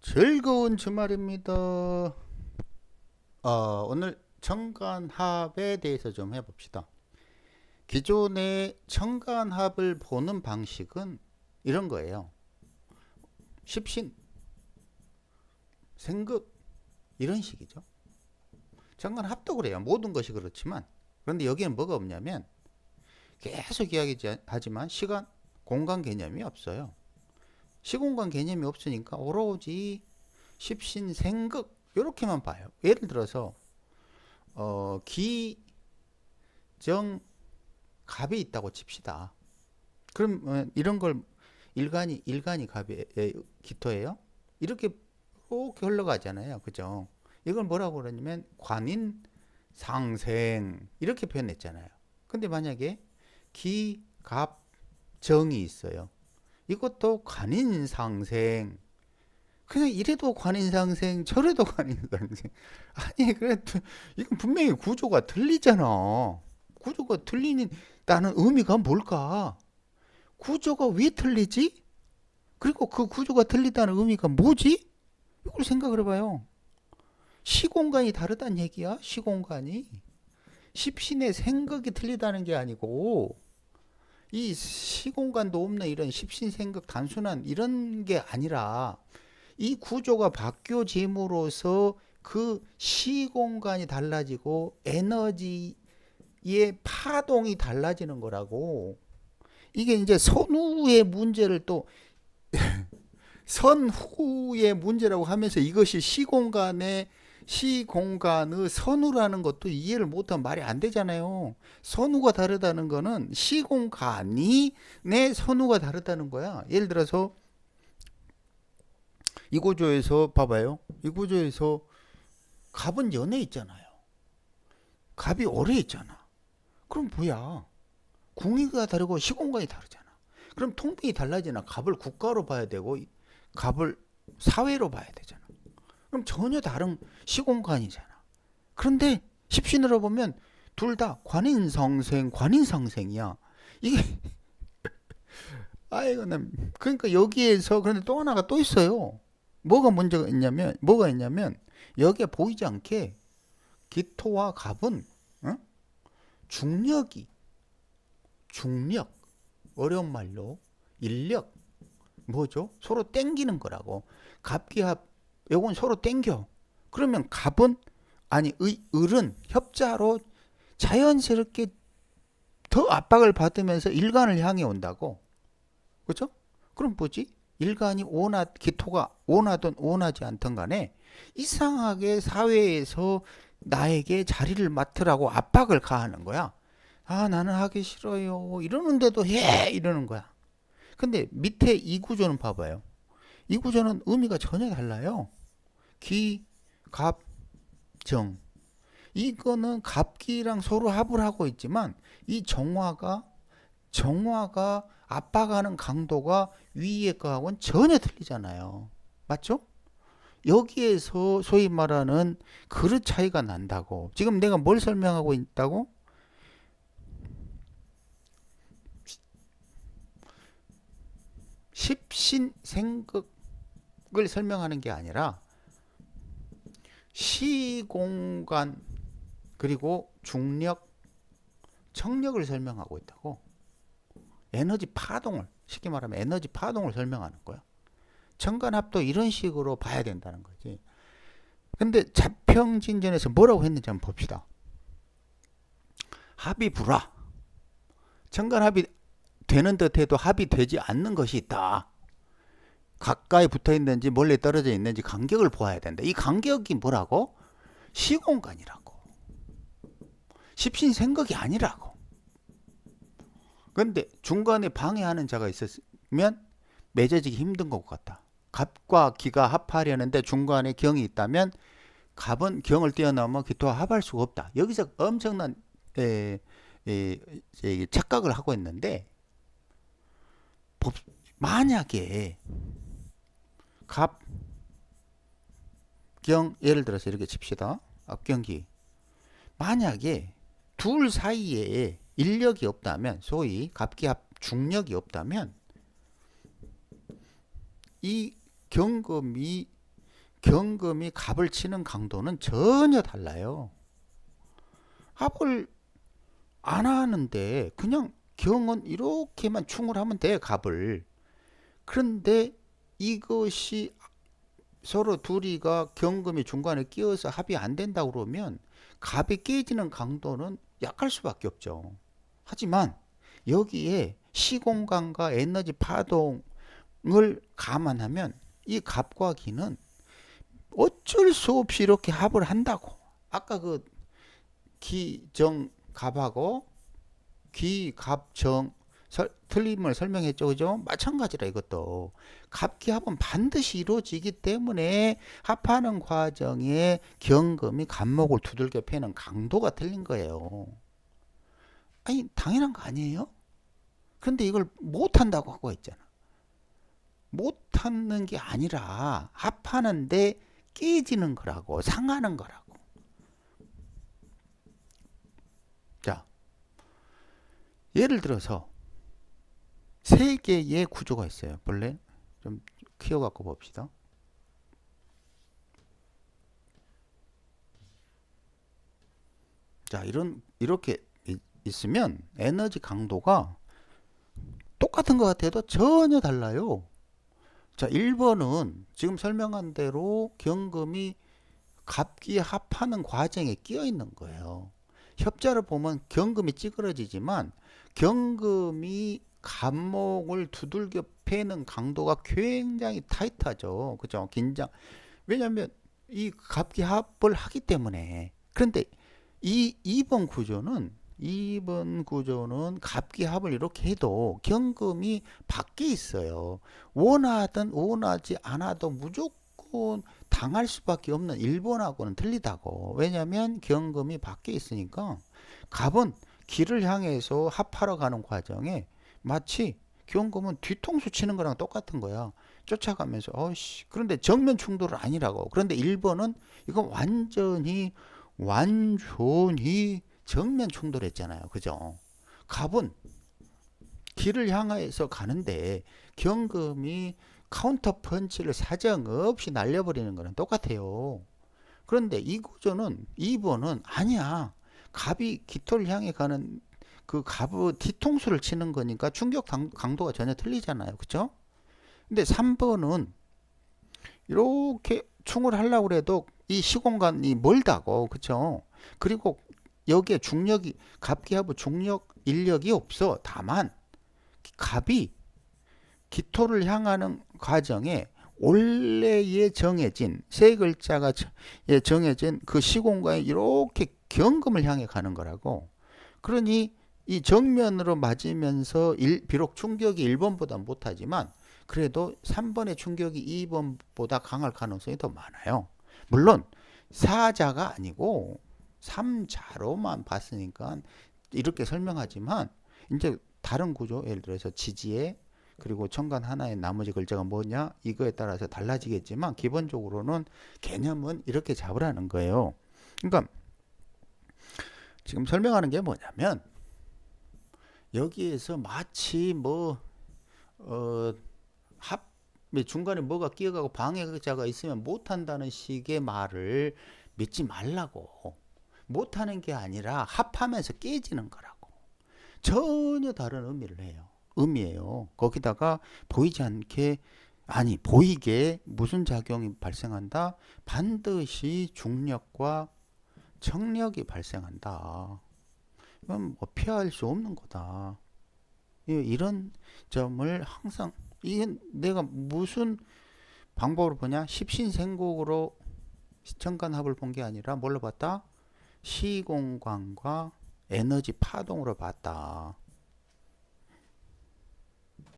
즐거운 주말입니다. 오늘 청간합에 대해서 좀 해봅시다. 기존의 청간합을 보는 방식은 이런 거예요. 십신, 생극 이런 식이죠. 청간합도 그래요. 모든 것이 그렇지만 그런데 여기는 뭐가 없냐면 계속 이야기하지만 시간, 공간 개념이 없어요. 시공간 개념이 없으니까 오로지 십신, 생극 이렇게만 봐요. 예를 들어서 기, 정, 갑이 있다고 칩시다. 그럼 이런 걸 일간이 갑의 기토예요. 이렇게 흘러가잖아요. 그죠? 이걸 뭐라고 그러냐면 관인 상생 이렇게 표현했잖아요. 근데 만약에 기, 갑, 정이 있어요. 이것도 관인 상생. 그냥 이래도 관인상생 저래도 관인상생. 아니 그래도 이건 분명히 구조가 틀리잖아. 구조가 틀리다는 의미가 뭘까? 구조가 왜 틀리지? 그리고 그 구조가 틀리다는 의미가 뭐지? 이걸 생각을 해봐요. 시공간이 다르다는 얘기야. 시공간이 십신의 생각이 틀리다는 게 아니고 이 시공간도 없는 이런 십신 생각 단순한 이런 게 아니라 이 구조가 바뀌어짐으로써 그 시공간이 달라지고 에너지의 파동이 달라지는 거라고. 이게 이제 선후의 문제를 또 선후의 문제라고 하면서 이것이 시공간의 선후라는 것도 이해를 못하면 말이 안 되잖아요. 선후가 다르다는 거는 시공간이 내 선후가 다르다는 거야. 예를 들어서 이 구조에서 봐봐요. 이 구조에서 갑은 연에 있잖아요. 갑이 오래 있잖아. 그럼 뭐야? 궁위가 다르고 시공간이 다르잖아. 그럼 통빈이 달라지나? 갑을 국가로 봐야 되고 갑을 사회로 봐야 되잖아. 그럼 전혀 다른 시공간이잖아. 그런데 십신으로 보면 둘 다 관인상생이야. 이게 아이고 그러니까 여기에서 그런데 또 하나가 또 있어요. 뭐가 있냐면 여기에 보이지 않게 기토와 갑은 어? 중력이 중력 어려운 말로 인력 뭐죠? 서로 땡기는 거라고. 갑기합 요건 서로 땡겨. 그러면 갑은 아니 을은 협자로 자연스럽게 더 압박을 받으면서 일간을 향해 온다고. 그죠? 그럼 뭐지? 일간이 기토가 원하든 원하지 않든 간에 이상하게 사회에서 나에게 자리를 맡으라고 압박을 가하는 거야. 아, 나는 하기 싫어요. 이러는데도 해! 이러는 거야. 근데 밑에 이 구조는 봐봐요. 이 구조는 의미가 전혀 달라요. 기, 갑, 정. 이거는 갑기랑 서로 합을 하고 있지만 이 정화가 압박하는 강도가 위에 거하고는 전혀 틀리잖아요. 맞죠? 여기에서 소위 말하는 그릇 차이가 난다고. 지금 내가 뭘 설명하고 있다고? 십신생극을 설명하는 게 아니라 시공간 그리고 중력, 청력을 설명하고 있다고. 쉽게 말하면 에너지 파동을 설명하는 거야. 청간합도 이런 식으로 봐야 된다는 거지. 근데 자평진전에서 뭐라고 했는지 한번 봅시다. 합이 불화. 청간합이 되는 듯해도 합이 되지 않는 것이 있다. 가까이 붙어 있는지 멀리 떨어져 있는지 간격을 보아야 된다. 이 간격이 뭐라고? 시공간이라고. 십신생각이 아니라고. 그런데 중간에 방해하는 자가 있었으면 맺어지기 힘든 것 같다. 갑과 기가 합하려는데 중간에 경이 있다면 갑은 경을 뛰어넘어 기토와 합할 수가 없다. 여기서 엄청난 착각을 하고 있는데 만약에 갑, 경 예를 들어서 이렇게 칩시다. 합경기 만약에 둘 사이에 인력이 없다면 소위 갑기합 중력이 없다면 이 경금이 경금이 갑을 치는 강도는 전혀 달라요. 합을 안 하는데 그냥 경은 이렇게만 충을 하면 돼, 갑을. 그런데 이것이 서로 둘이가 경금이 중간에 끼어서 합이 안 된다 그러면 갑이 깨지는 강도는 약할 수밖에 없죠. 하지만 여기에 시공간과 에너지 파동을 감안하면 이 갑과 기는 어쩔 수 없이 이렇게 합을 한다고. 아까 그 기정 갑하고 기갑정 틀림을 설명했죠, 그죠? 마찬가지라 이것도 갑기합은 반드시 이루어지기 때문에 합하는 과정에 경금이 갑목을 두들겨 패는 강도가 틀린 거예요. 아니 당연한 거 아니에요? 근데 이걸 못한다고 하고 있잖아. 못하는 게 아니라 합하는데 깨지는 거라고, 상하는 거라고. 자, 예를 들어서 세 개의 구조가 있어요. 볼래? 좀 키워갖고 봅시다. 자, 이렇게 있으면 에너지 강도가 똑같은 것 같아도 전혀 달라요. 자, 1번은 지금 설명한 대로 경금이 갑기 합하는 과정에 끼어 있는 거예요. 협자를 보면 경금이 찌그러지지만 경금이 갑목을 두들겨 패는 강도가 굉장히 타이트하죠. 그죠? 긴장. 왜냐하면 이 갑기 합을 하기 때문에. 그런데 이 2번 구조는 갑기 합을 이렇게 해도 경금이 밖에 있어요. 원하든 원하지 않아도 무조건 당할 수밖에 없는 1번하고는 틀리다고. 왜냐하면 경금이 밖에 있으니까 갑은 길을 향해서 합하러 가는 과정에 마치 경금은 뒤통수 치는 거랑 똑같은 거야. 쫓아가면서 그런데 정면 충돌은 아니라고. 그런데 1번은 이건 완전히 정면 충돌했잖아요. 그죠? 갑은 길을 향해서 가는데 경금이 카운터 펀치를 사정없이 날려버리는 거는 똑같아요. 그런데 이 구조는 2번은 아니야. 갑이 깃털을 향해 가는 그 갑의 뒤통수를 치는 거니까 충격 강도가 전혀 틀리잖아요. 그쵸? 근데 3번은 이렇게 충을 하려고 해도 이 시공간이 멀다고. 그쵸? 그리고 여기에 중력이, 갑기하고 중력 인력이 없어. 다만 갑이 기토를 향하는 과정에 원래에 정해진 세 글자가 정해진 그 시공간에 이렇게 경금을 향해 가는 거라고. 그러니 이 정면으로 맞으면서 비록 충격이 1번보다 못하지만 그래도 3번의 충격이 2번보다 강할 가능성이 더 많아요. 물론 4자가 아니고 3자로만 봤으니까 이렇게 설명하지만 이제 다른 구조, 예를 들어서 지지에 그리고 천간 하나의 나머지 글자가 뭐냐 이거에 따라서 달라지겠지만 기본적으로는 개념은 이렇게 잡으라는 거예요. 그러니까 지금 설명하는 게 뭐냐면 여기에서 마치 합 중간에 뭐가 끼어가고 방해자가 있으면 못한다는 식의 말을 믿지 말라고. 못하는 게 아니라 합하면서 깨지는 거라고. 전혀 다른 의미예요. 거기다가 보이지 않게, 아니 보이게 무슨 작용이 발생한다? 반드시 중력과 청력이 발생한다. 이건 뭐 피할 수 없는 거다. 이런 점을 항상, 이건 내가 무슨 방법으로 보냐? 십신생국으로 시청간합을 본 게 아니라 뭘로 봤다? 시공간과 에너지 파동으로 봤다.